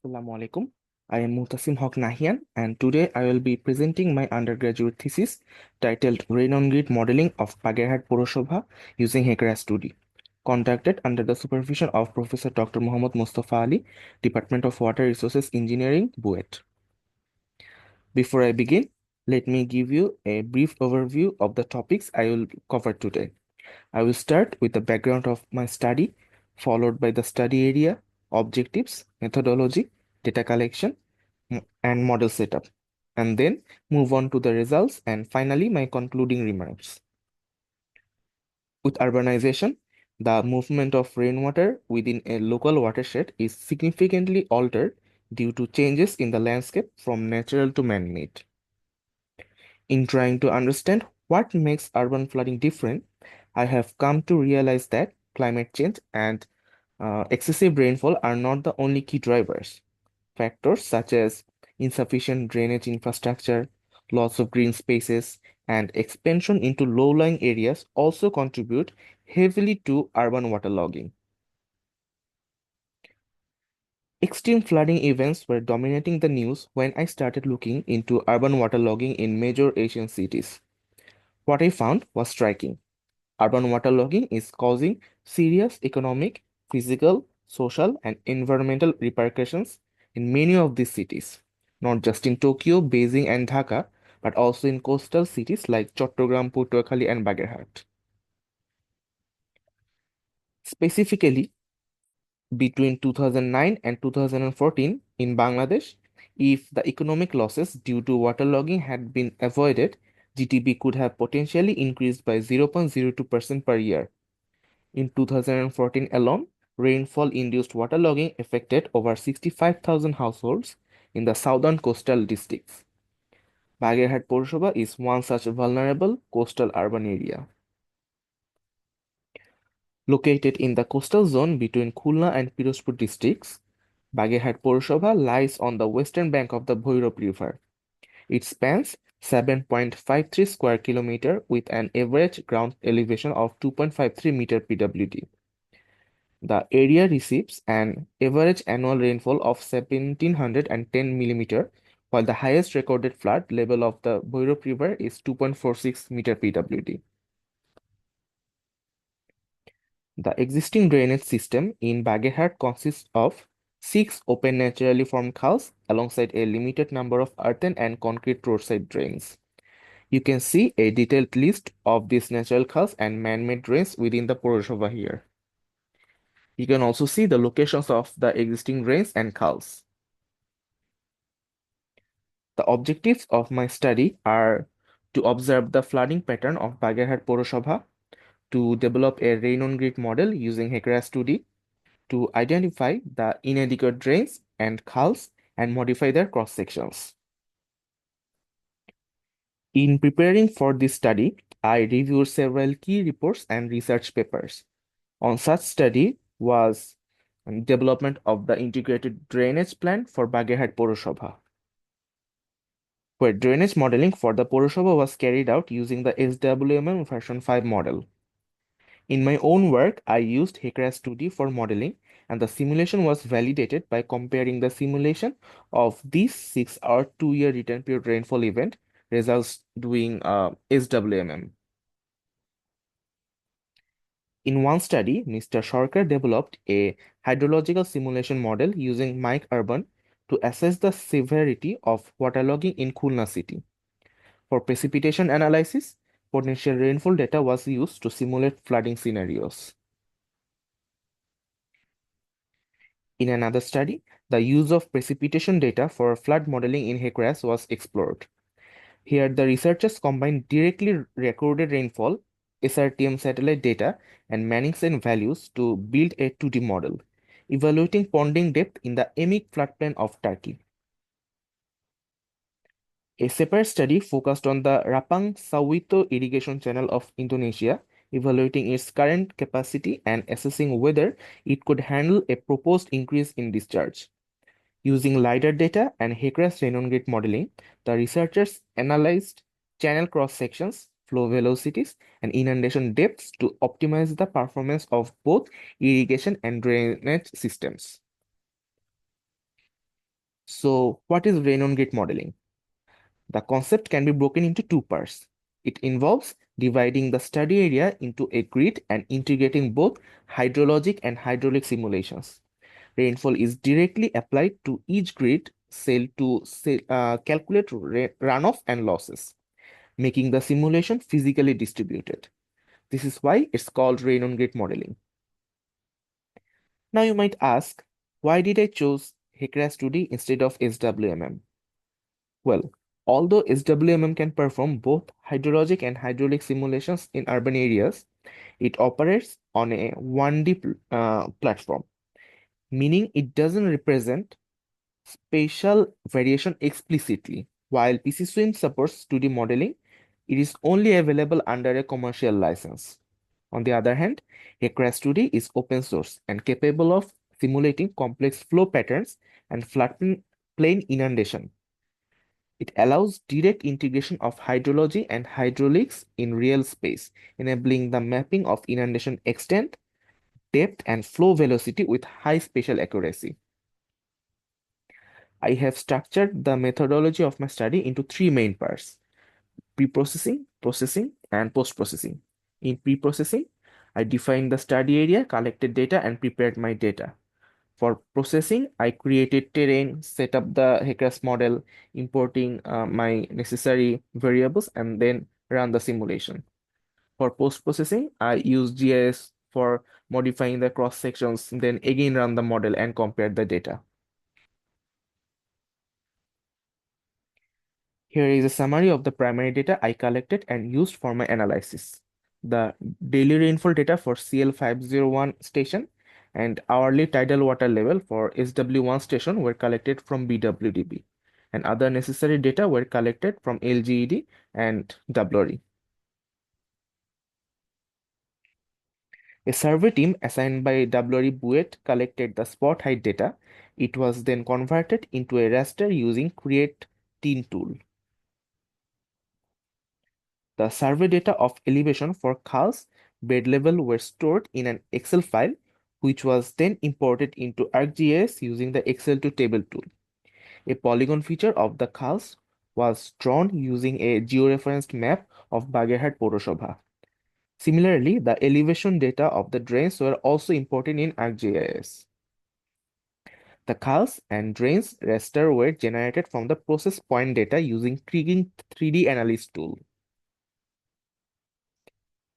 Assalamu alaikum. I am Muhtasim Haque Nahian, and today I will be presenting my undergraduate thesis titled Rain on Grid Modeling of Bagerhat Pourashava using HEC RAS 2D, conducted under the supervision of Professor Dr. Muhammad Mustafa Ali, Department of Water Resources Engineering, BUET. Before I begin, let me give you a brief overview of the topics I will cover today. I will start with the background of my study, followed by the study area, objectives, methodology, data collection, and model setup, and then move on to the results and finally my concluding remarks. With urbanization, the movement of rainwater within a local watershed is significantly altered due to changes in the landscape from natural to man-made. In trying to understand what makes urban flooding different, I have come to realize that climate change and excessive rainfall are not the only key drivers. Factors such as insufficient drainage infrastructure, loss of green spaces, and expansion into low-lying areas also contribute heavily to urban waterlogging. Extreme flooding events were dominating the news when I started looking into urban waterlogging in major Asian cities. What I found was striking. Urban waterlogging is causing serious economic, physical, social, and environmental repercussions in many of these cities, not just in Tokyo, Beijing, and Dhaka, but also in coastal cities like Chattogram, Patuakhali, and Bagerhat. Specifically, between 2009 and 2014 in Bangladesh, if the economic losses due to waterlogging had been avoided, GDP could have potentially increased by 0.02% per year. In 2014 alone, rainfall-induced waterlogging affected over 65,000 households in the southern coastal districts. Bagerhat Pourashava is one such vulnerable coastal urban area. Located in the coastal zone between Khulna and Pirozpur districts, Bagerhat Pourashava lies on the western bank of the Bhairab River. It spans 7.53 square kilometer with an average ground elevation of 2.53 meter PWD. The area receives an average annual rainfall of 1710 millimeter, while the highest recorded flood level of the Bhairab River is 2.46 meter PWD. The existing drainage system in Bagerhat consists of 6 open naturally formed khals alongside a limited number of earthen and concrete roadside drains. You can see a detailed list of these natural khals and man-made drains within the Pourashava here. You can also see the locations of the existing drains and khals. The objectives of my study are to observe the flooding pattern of Bagerhat Pourashava, to develop a rain-on-grid model using HEC RAS 2D, to identify the inadequate drains and khals and modify their cross-sections. In preparing for this study, I reviewed several key reports and research papers. On such study was development of the integrated drainage plan for Bagerhat Pourashava, where drainage modeling for the Pourashava was carried out using the SWMM version 5 model. In my own work, I used HEC RAS 2D for modeling, and the simulation was validated by comparing the simulation of these 6 or 2-year return period rainfall event results doing SWMM. In one study, Mr. Sarkar developed a hydrological simulation model using Mike Urban to assess the severity of waterlogging in Khulna city. For precipitation analysis, potential rainfall data was used to simulate flooding scenarios. In another study, the use of precipitation data for flood modeling in HEC RAS was explored. Here, the researchers combined directly recorded rainfall, SRTM satellite data, and Manningsen values to build a 2D model, evaluating ponding depth in the emic floodplain of Turkey. A separate study focused on the Rapang Sawito irrigation channel of Indonesia, evaluating its current capacity and assessing whether it could handle a proposed increase in discharge. Using LiDAR data and HEC RAS rain-on-grid modeling, the researchers analyzed channel cross-sections, flow velocities, and inundation depths to optimize the performance of both irrigation and drainage systems. So, what is rain-on-grid modeling? The concept can be broken into two parts. It involves dividing the study area into a grid and integrating both hydrologic and hydraulic simulations. Rainfall is directly applied to each grid cell to calculate runoff and losses, making the simulation physically distributed. This is why it's called rain-on-grid modeling. Now you might ask, why did I choose HEC RAS 2D instead of SWMM? Well, although SWMM can perform both hydrologic and hydraulic simulations in urban areas, it operates on a 1D platform, meaning it doesn't represent spatial variation explicitly. While PCSwim supports 2D modeling, it is only available under a commercial license. On the other hand, HEC-RAS 2D is open source and capable of simulating complex flow patterns and floodplain inundation. It allows direct integration of hydrology and hydraulics in real space, enabling the mapping of inundation extent, depth, and flow velocity with high spatial accuracy. I have structured the methodology of my study into three main parts: pre-processing, processing, and post-processing. In pre-processing, I defined the study area, collected data, and prepared my data. For processing, I created terrain, set up the HEC-RAS model, importing my necessary variables, and then run the simulation. For post-processing, I use GIS for modifying the cross sections, then again run the model and compare the data. Here is a summary of the primary data I collected and used for my analysis. The daily rainfall data for CL501 station and hourly tidal water level for SW1 station were collected from BWDB, and other necessary data were collected from LGED and WRE. A survey team assigned by WRE BUET collected the spot height data. It was then converted into a raster using Create Teen tool. The survey data of elevation for Khas bed level were stored in an Excel file, which was then imported into ArcGIS using the Excel to table tool. A polygon feature of the Khas was drawn using a georeferenced map of Bagerhat Pourashava. Similarly, the elevation data of the drains were also imported in ArcGIS. The Khas and drains raster were generated from the process point data using Kriging 3D Analyst tool.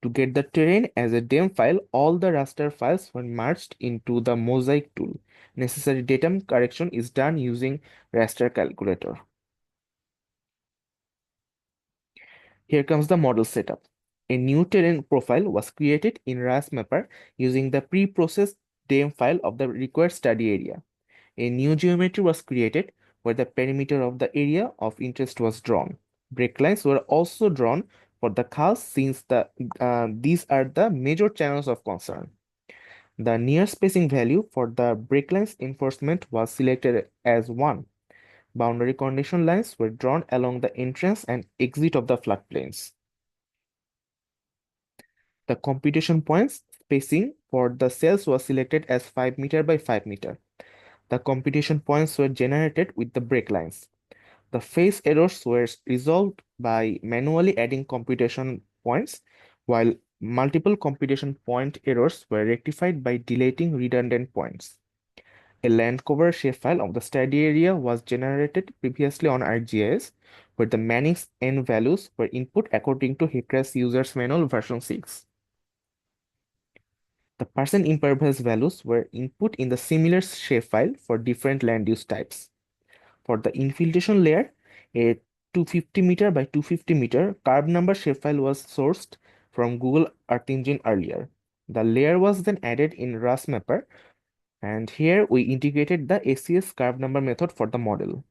To get the terrain as a DEM file, all the raster files were merged into the Mosaic tool. Necessary datum correction is done using raster calculator. Here comes the model setup. A new terrain profile was created in RAS Mapper using the pre-processed DEM file of the required study area. A new geometry was created where the perimeter of the area of interest was drawn. Break lines were also drawn for the khas since these are the major channels of concern. The near spacing value for the break lines enforcement was selected as 1. Boundary condition lines were drawn along the entrance and exit of the floodplains. The computation points spacing for the cells was selected as 5 meter by 5 meter. The computation points were generated with the break lines. The phase errors were resolved by manually adding computation points, while multiple computation point errors were rectified by deleting redundant points. A land cover shapefile of the study area was generated previously on ArcGIS, where the Manning's N values were input according to HEC RAS User's Manual version 6. The percent impervious values were input in the similar shapefile for different land use types. For the infiltration layer, a 250 meter by 250 meter curve number shapefile was sourced from Google Earth Engine earlier. The layer was then added in RAS Mapper, and here we integrated the ACS curve number method for the model.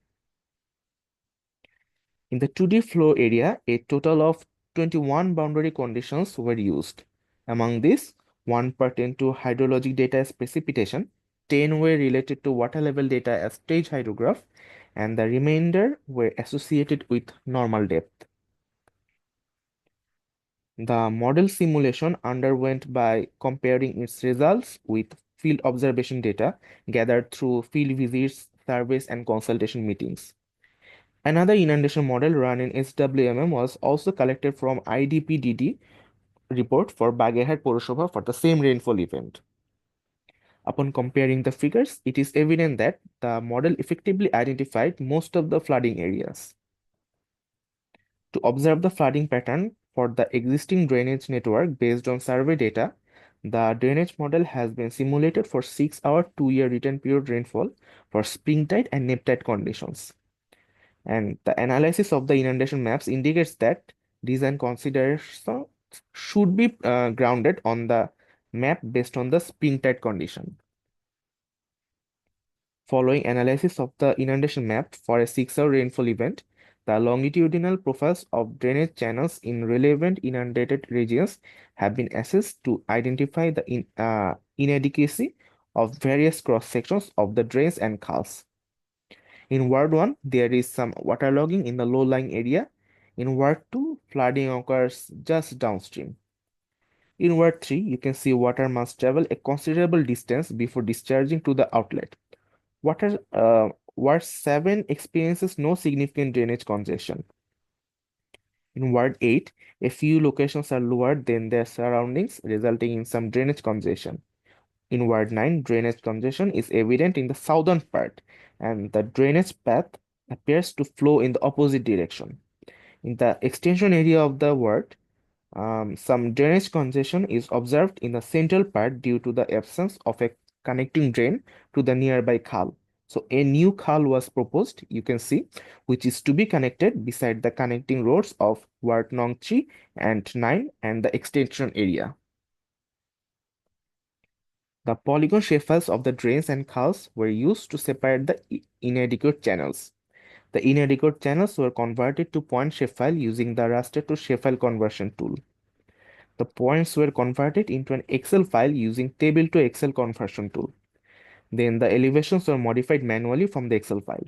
In the 2D flow area, a total of 21 boundary conditions were used. Among these, 1 pertained to hydrologic data as precipitation, 10 were related to water level data as stage hydrograph, and the remainder were associated with normal depth. The model simulation underwent by comparing its results with field observation data gathered through field visits surveys, and consultation meetings. Another inundation model run in SWMM was also collected from IDPDD report for Bagerhat Pourashava for the same rainfall event. Upon comparing the figures, it is evident that the model effectively identified most of the flooding areas. To observe the flooding pattern for the existing drainage network based on survey data, the drainage model has been simulated for 6-hour 2-year return period rainfall for spring tide and neap tide conditions. And the analysis of the inundation maps indicates that design considerations should be grounded on the map based on the spring tide condition. Following analysis of the inundation map for a 6-hour rainfall event, the longitudinal profiles of drainage channels in relevant inundated regions have been assessed to identify the inadequacy of various cross sections of the drains and canals. In Ward 1, there is some waterlogging in the low-lying area. In Ward 2, flooding occurs just downstream. In Ward 3, you can see water must travel a considerable distance before discharging to the outlet. Ward 7 experiences no significant drainage congestion. In Ward 8, a few locations are lower than their surroundings, resulting in some drainage congestion. In Ward 9, drainage congestion is evident in the southern part, and the drainage path appears to flow in the opposite direction. In the extension area of the ward, some drainage congestion is observed in the central part due to the absence of a connecting drain to the nearby khal. So a new khal was proposed, you can see, which is to be connected beside the connecting roads of Ward Nong 3 and 9 and the extension area. The polygon shapefiles of the drains and khals were used to separate the inadequate channels. The inadequate channels were converted to point shapefile using the raster to shapefile conversion tool. The points were converted into an Excel file using table to Excel conversion tool. Then the elevations were modified manually from the Excel file.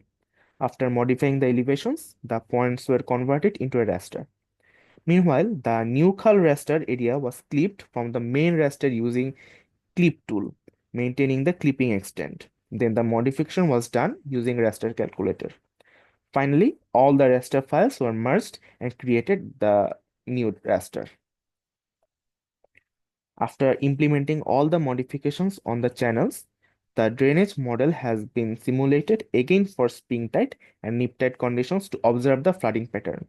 After modifying the elevations, the points were converted into a raster. Meanwhile, the new khal raster area was clipped from the main raster using clip tool, maintaining the clipping extent. Then the modification was done using raster calculator. Finally, all the raster files were merged and created the new raster. After implementing all the modifications on the channels, the drainage model has been simulated again for spring tide and neap tide conditions to observe the flooding pattern.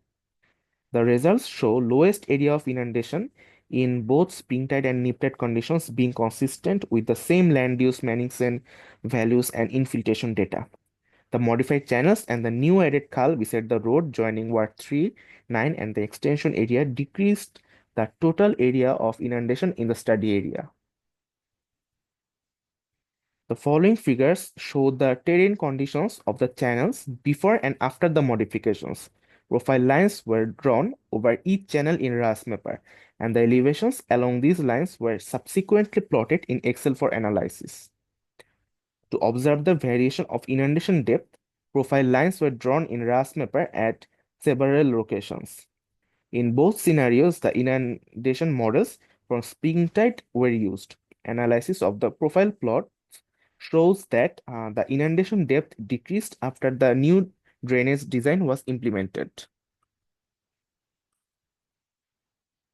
The results show lowest area of inundation in both spring tide and neap tide conditions being consistent with the same land use Manningsen values and infiltration data. The modified channels and the new added khal beside the road joining Ward 3, 9 and the extension area decreased the total area of inundation in the study area. The following figures show the terrain conditions of the channels before and after the modifications. Profile lines were drawn over each channel in RAS mapper, and the elevations along these lines were subsequently plotted in Excel for analysis. To observe the variation of inundation depth, profile lines were drawn in RAS mapper at several locations. In both scenarios, the inundation models from spring tide were used. Analysis of the profile plot shows that the inundation depth decreased after the new drainage design was implemented.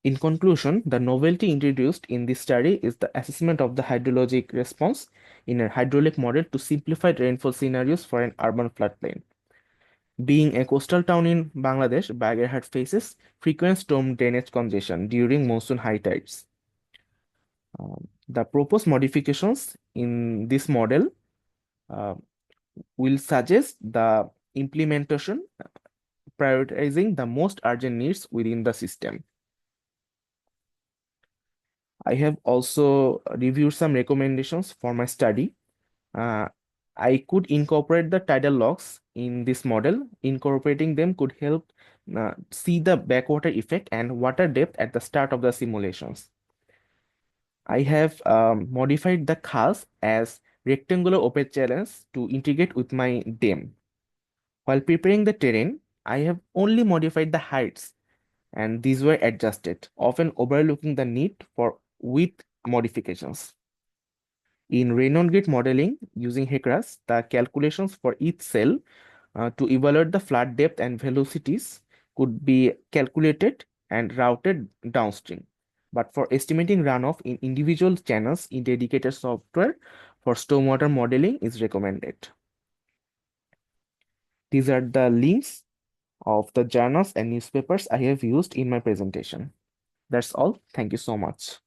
In conclusion, the novelty introduced in this study is the assessment of the hydrologic response in a hydraulic model to simplify rainfall scenarios for an urban floodplain. Being a coastal town in Bangladesh, Bagerhat faces frequent storm drainage congestion during monsoon high tides. The proposed modifications in this model uh, will suggest the implementation prioritizing the most urgent needs within the system. I have also reviewed some recommendations for my study. Uh, I could incorporate the tidal logs in this model. Incorporating them could help see the backwater effect and water depth at the start of the simulations. I have modified the khals as rectangular open channels to integrate with my dam. While preparing the terrain, I have only modified the heights and these were adjusted, often overlooking the need for width modifications. In Raynon grid modeling using HEC RAS, the calculations for each cell to evaluate the flood depth and velocities could be calculated and routed downstream. But for estimating runoff in individual channels in dedicated software for stormwater modeling is recommended. These are the links of the journals and newspapers I have used in my presentation. That's all. Thank you so much.